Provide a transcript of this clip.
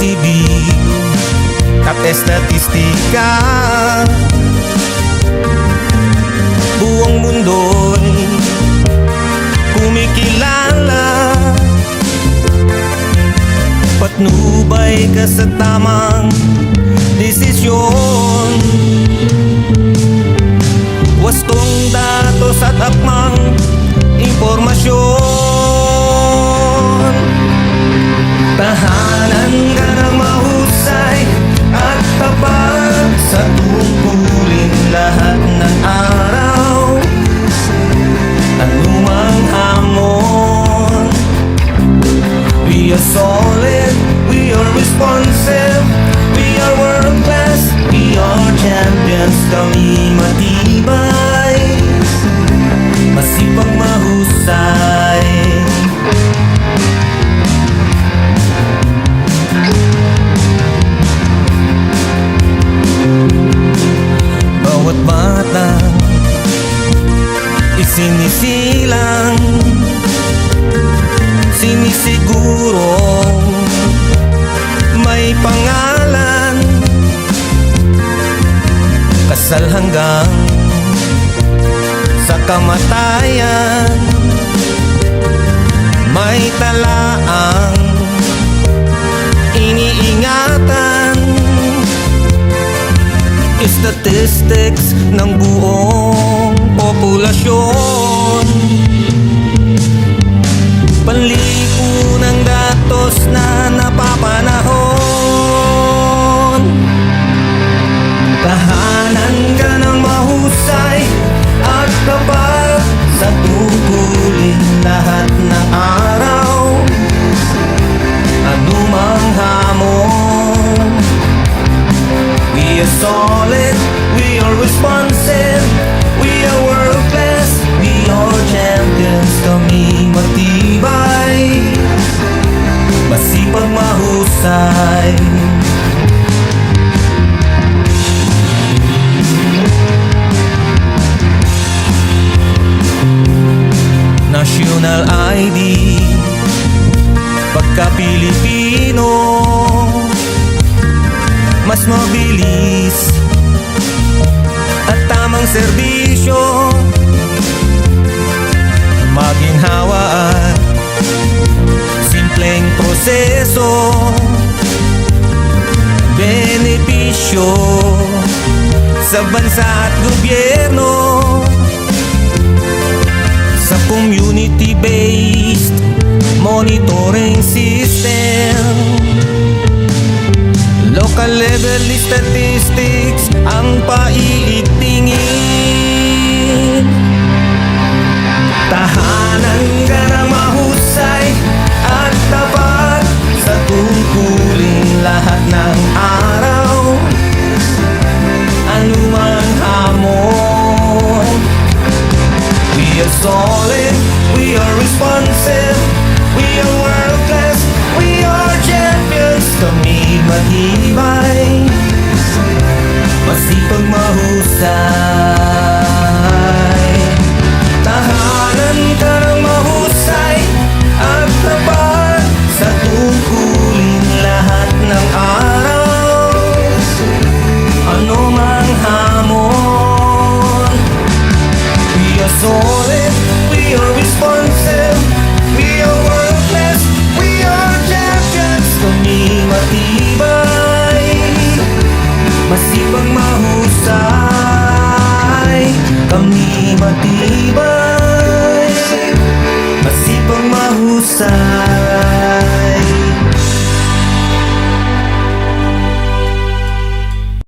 sibig at estatistika. Buong mundo'y kumikilala, patnubay ka sa tamang desisyon. Wastong datos at akmang impormasyon. Tahanan ka ng mahusay at tapat sa tungkulin lahat ng araw. Anumang hamon, we are solid, we are responsive, we are world class, we are champions. Kami matibay, masipag, mahusay. Bawat bata isinisilang, sinisigurong may pangalan, kasal hanggang sa kamatayan. May talaang iniingatan, statistics ng buong populasyon. Panlipunang datos na napapanahon. Tahanan ka ng mahusay at tapat sa tungkulin lahat ng araw. Anumang hamon, we are solid, we are responsive, we are world class, we are champions. Kami matibay, masipag, mahusay. National ID, pagka-Pilipino, mas mabilis at tamang serbisyo, maginhawa at simpleng proseso, benepisyo sa bansa at gobyerno, sa community-based monitoring system. Local level statistics ang paiigtingin. Tahanan ka ng mahusay at tapat sa tungkulin lahat ng araw. Anumang hamon, we are solid, we are responsive, we are world class, we are champions. Kami matibay, masipag, mahusay.